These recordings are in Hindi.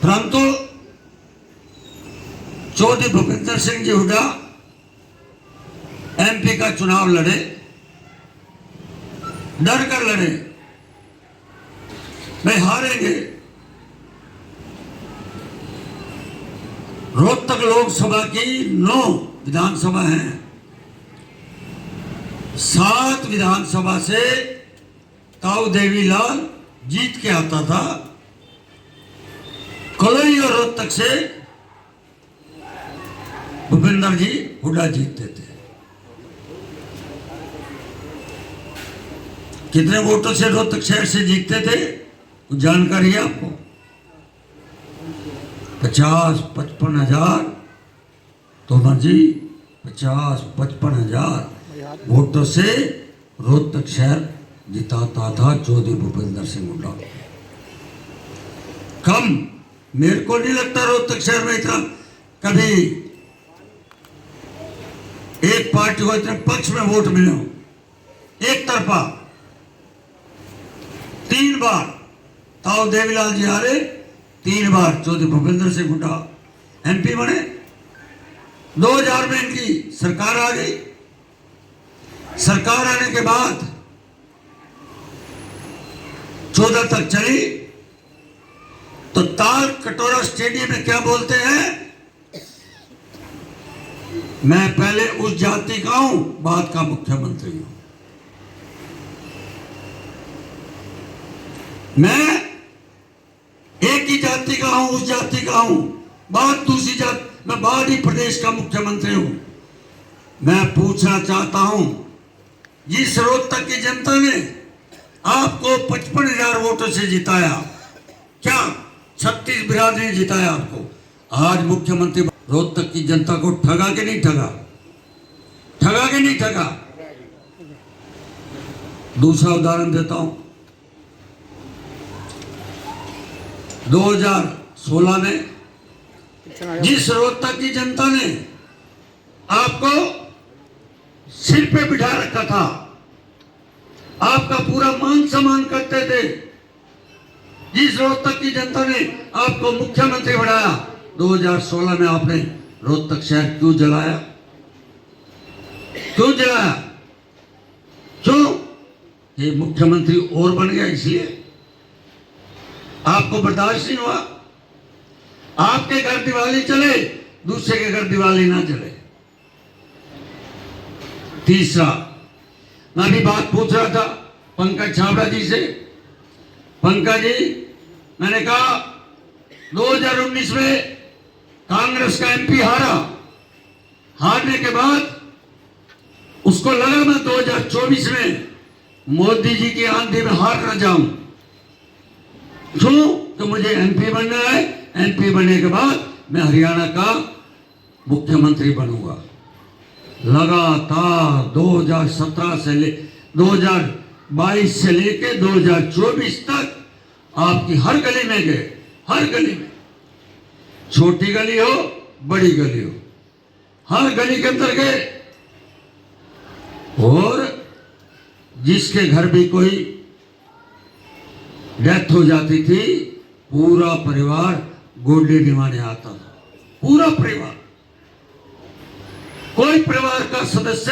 परंतु चौधरी भूपेंद्र सिंह जी हुड्डा एमपी का चुनाव लड़े, डर कर लड़े, मैं हारेंगे। रोहतक लोकसभा की 9 विधानसभा हैं, 7 विधानसभा से ताऊ देवीलाल जीत के आता था, कलोई और रोहतक से भूपेंद्र जी हुड्डा जीतते थे। कितने वोटों से रोहतक शहर से जीतते थे कुछ जानकारी है आपको? 50-55 हजार। तोमर जी 50-55 हजार वोटों से रोहतक शहर जिताता था चौधरी भूपेंद्र सिंह हुड्डा। कम मेरे को नहीं लगता रोहतक शहर में इतना कभी एक पार्टी को इतने पक्ष में वोट मिले हो। एक तरफा 3 बार ताऊ देवीलाल जी हारे, 3 बार चौधरी भूपेंद्र सिंह हुड्डा एमपी बने। 2000 में इनकी सरकार आ गई। सरकार आने के बाद 14 तक चली तो ताल कटोरा स्टेडियम में क्या बोलते हैं, मैं पहले उस जाति का हूं, बाद का मुख्यमंत्री हूं। मैं एक ही जाति का हूं, उस जाति का हूं, बाद दूसरी जाति, मैं बाद ही प्रदेश का मुख्यमंत्री हूं। मैं पूछना चाहता हूं, जिस रोहतक की जनता ने आपको 55,000 वोटों से जिताया, क्या 36 बिरादरी जिताया आपको, आज मुख्यमंत्री रोहतक की जनता को ठगा के नहीं ठगा? ठगा के नहीं ठगा? दूसरा उदाहरण देता हूं। 2016 में जिस रोहतक की जनता ने आपको सिर पे बिठा रखा था, आपका पूरा मान सम्मान करते थे, जिस रोहतक की जनता ने आपको मुख्यमंत्री बनाया, 2016 में आपने रोहतक शहर क्यों जलाया? क्यों जलाया? क्यों? ये मुख्यमंत्री और बन गया इसलिए आपको बर्दाश्त नहीं हुआ। आपके घर दिवाली चले, दूसरे के घर दिवाली ना चले। तीसरा, मैं भी बात पूछ रहा था पंकज छाबड़ा जी से। पंकज जी, मैंने कहा 2019 में कांग्रेस का एमपी हारा, हारने के बाद उसको लगा मैं 2024 में मोदी जी की आंधी में हार न जाऊं। क्यों? तो मुझे एमपी बनना है, एमपी बनने के बाद मैं हरियाणा का मुख्यमंत्री बनूंगा। लगातार 2017 से 2022 से लेके 2024 तक आपकी हर गली में गए, हर गली में, छोटी गली हो बड़ी गली हो, हर गली के अंदर गए, और जिसके घर भी कोई डेथ हो जाती थी, पूरा परिवार गोडे निभाने आता था। पूरा परिवार, कोई परिवार का सदस्य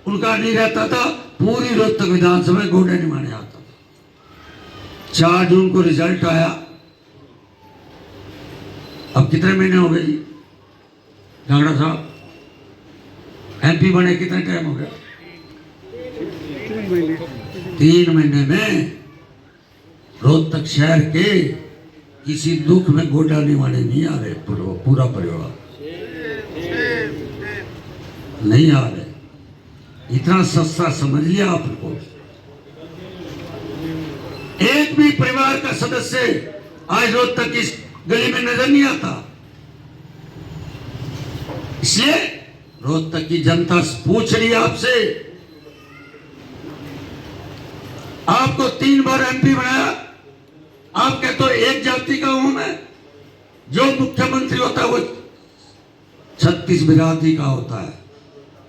उनका नहीं रहता था, पूरी रोहतक विधानसभा में गोडे निभाने आता था। 4 जून को रिजल्ट आया। अब कितने महीने हो गए जी झांगड़ा साहब? एमपी बने कितने टाइम हो गया? 3 महीने में रोहतक शहर के किसी दुख में गोडा निभाने नहीं आ रहे। पूरा परिवार नहीं आ रहे। इतना सस्ता समझ लिया आपको। एक भी परिवार का सदस्य आज रोहतक की गली में नजर नहीं आता। इसलिए रोहतक की जनता पूछ रही है आपसे, आपको 3 बार एमपी बनाया, आप कहते हो एक जाति का हूं मैं, जो मुख्यमंत्री होता है वो 36 बिरादरी का होता है।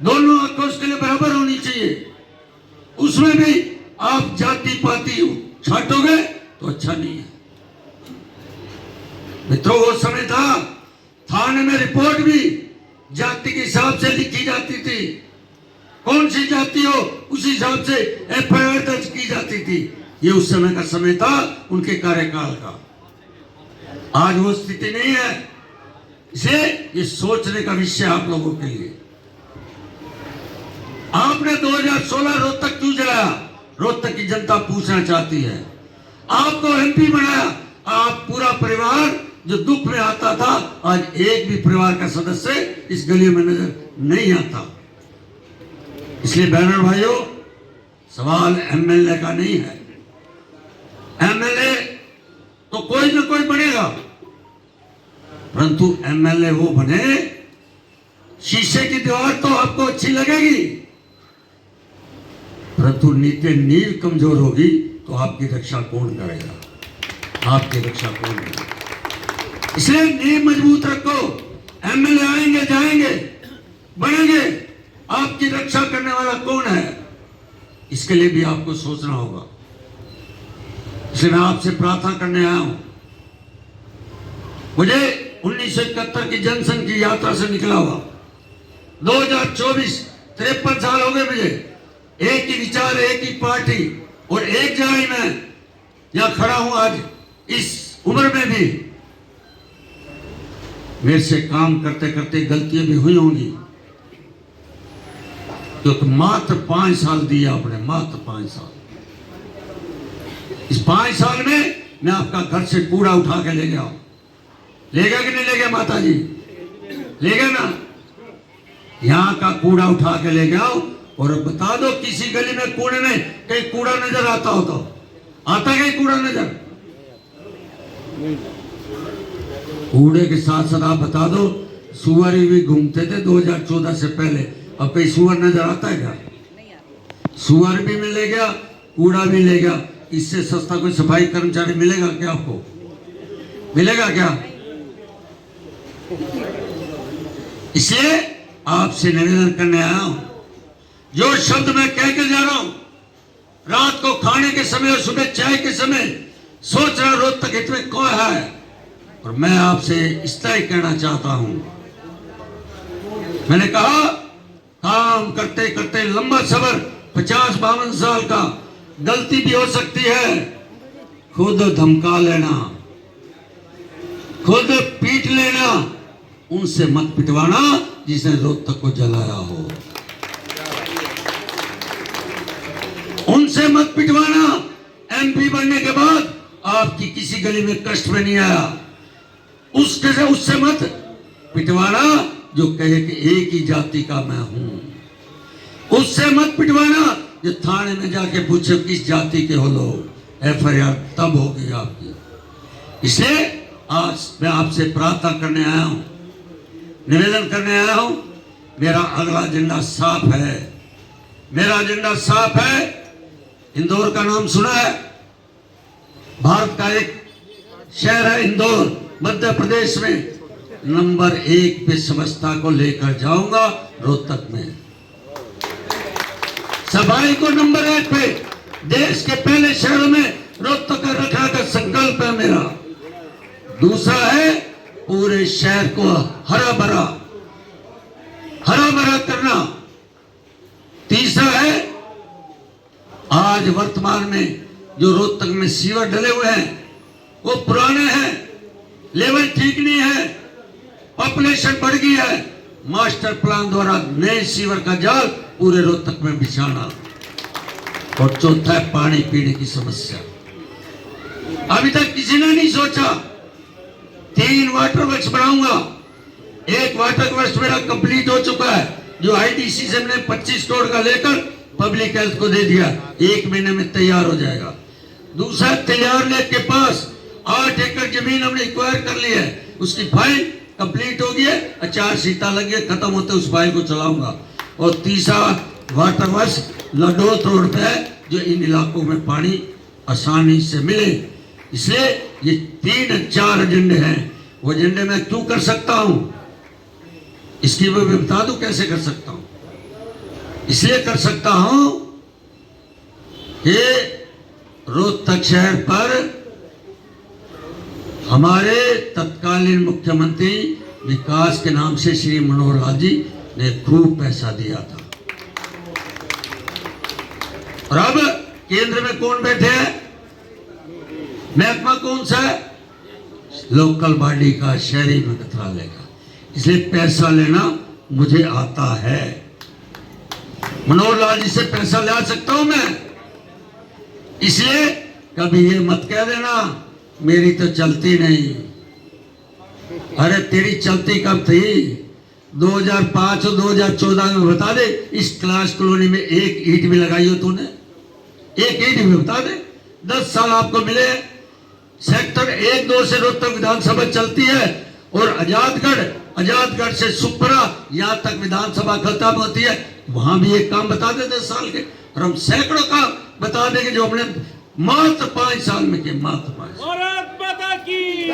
दोनों आंखें उसके लिए बराबर होनी चाहिए। उसमें भी आप जाति पाति छाटोगे तो अच्छा नहीं है। मित्रों, वो समय था थाने में रिपोर्ट भी जाति के हिसाब से लिखी जाती थी। कौन सी जाति हो उस हिसाब से एफआईआर दर्ज की जाती थी। ये उस समय का समय था उनके कार्यकाल का। आज वो स्थिति नहीं है। इसे ये सोचने का विषय आप लोगों के लिए। आपने 2016 रोहतक क्यों जलाया? रोहतक की जनता पूछना चाहती है। आपको एमपी बनाया, आप पूरा परिवार जो दुख में आता था, आज एक भी परिवार का सदस्य इस गली में नजर नहीं आता। इसलिए बहनों भाइयों, सवाल एमएलए का नहीं है। एमएलए तो कोई ना कोई बनेगा, परंतु एमएलए वो बने, शीशे की दीवार तो आपको अच्छी लगेगी, परंतु नींव कमजोर होगी तो आपकी रक्षा कौन करेगा? आपकी रक्षा कौन करेगा? इसलिए नींव मजबूत रखो। एमएलए आएंगे जाएंगे, बनेंगे, आपकी रक्षा करने वाला कौन है? इसके लिए भी आपको सोचना होगा। इसलिए मैं आपसे प्रार्थना करने आया हूं। मुझे 1971 की जनसंघ की यात्रा से निकला हुआ 2024 53 साल हो गए मुझे। एक ही विचार, एक ही पार्टी और एक जगह ही मैं यहां खड़ा हूं आज इस उम्र में भी। मेरे से काम करते करते गलतियां भी हुई होंगी, क्योंकि मात्र 5 साल दिया आपने, मात्र 5 साल। इस 5 साल में मैं आपका घर से कूड़ा उठा के ले गया। ले गया कि नहीं ले गया माता जी? ले गया ना? यहां का कूड़ा उठा के ले गया। और बता दो किसी गली में कोने में कहीं कूड़ा नजर आता हो तो? आता कहीं कूड़ा नजर? कूड़े के साथ साथ आप बता दो, सुअर भी घूमते थे 2014 से पहले। अब कहीं सुअर नजर आता है क्या? सुअर भी मिले गया, कूड़ा भी ले गया। इससे सस्ता कोई सफाई कर्मचारी मिलेगा क्या आपको? मिलेगा क्या? इसलिए आपसे निवेदन करने आया हूं, जो शब्द मैं कह के जा रहा हूं, रात को खाने के समय और सुबह चाय के समय सोच रहा रोहतक हित में कौन है। और मैं आपसे इस तरह कहना चाहता हूं, मैंने कहा काम करते करते लंबा सफर 50-52 साल का, गलती भी हो सकती है। खुद धमका लेना, खुद पीट लेना, उनसे मत पिटवाना जिसने रोहतक को जलाया हो। उनसे मत पिटवाना। एमपी बनने के बाद आपकी किसी गली में कष्ट में नहीं आया, उससे मत पिटवाना जो कहे कि एक ही जाति का मैं हूं। उससे मत पिटवाना जो थाने में जाके पूछे किस जाति के हो लोग। एफआईआर तब होगी आपकी। इसलिए आज मैं आपसे प्रार्थना करने आया हूं, निवेदन करने आया हूं। मेरा अगला एजेंडा साफ है। मेरा एजेंडा साफ है। इंदौर का नाम सुना है? भारत का एक शहर है इंदौर, मध्य प्रदेश में। नंबर 1 पे समस्या को लेकर जाऊंगा रोहतक में। सफाई को नंबर 1 पे, देश के पहले शहरों में रोहतक का रखने का संकल्प है मेरा। दूसरा है पूरे शहर को हरा भरा करना। तीसरा है आज वर्तमान में जो रोहतक में सीवर डले हुए हैं वो पुराने हैं, लेवल ठीक नहीं है, पॉपुलेशन बढ़ गई है। मास्टर प्लान द्वारा नए सीवर का जाल पूरे रोहतक में बिछाना। और चौथा है पानी पीने की समस्या। अभी तक किसी ने नहीं सोचा 3 वाटर वर्क्स बनाऊंगा। एक वाटर वर्क्स मेरा कंप्लीट हो चुका है, जो आईडीसी से मैंने 25 करोड़ का लेकर पब्लिक हेल्थ को दे दिया। 1 महीने में तैयार हो जाएगा। दूसरा तैयार लेक के पास 8 एकड़ जमीन हमने एक्वायर कर ली है, उसकी फाइल कंप्लीट हो गई है। अचार सीता लग गया, खत्म होते उस फाइल को चलाऊंगा। और तीसरा वाटर वर्क्स लडोत रोड पे है, जो इन इलाकों में पानी आसानी से मिले। इसलिए ये 3-4 एजेंडे हैं। वो एजेंडे मैं क्यों कर सकता हूं, इसकी मैं बता दूं कैसे कर सकता हूं। इसलिए कर सकता हूं कि रोहतक शहर पर हमारे तत्कालीन मुख्यमंत्री विकास के नाम से श्री मनोहर लाल जी ने खूब पैसा दिया था। और अब केंद्र में कौन बैठे हैं? महकमा कौन सा है? लोकल बॉडी का, शहरी मंत्रालय का। इसलिए पैसा लेना मुझे आता है। मनोहर लाल जी से पैसा ले सकता हूं मैं। इसलिए कभी ये मत कह देना मेरी तो चलती नहीं। अरे तेरी चलती कब थी? 2005 और 2014 में बता दे इस क्लास कॉलोनी में एक ईंट भी लगाई हो तूने? एक ईंट भी बता दे। 10 साल आपको मिले। सेक्टर 1-2 से रोहतक विधानसभा चलती है और आजादगढ़ से सुपरा यहां तक विधानसभा खत्म होती है। वहां भी एक काम बता दे 10 साल के, और हम सैकड़ों काम बता देंगे जो हमने मात्र 5 साल में किए। मात्र 5 साल। भारत माता की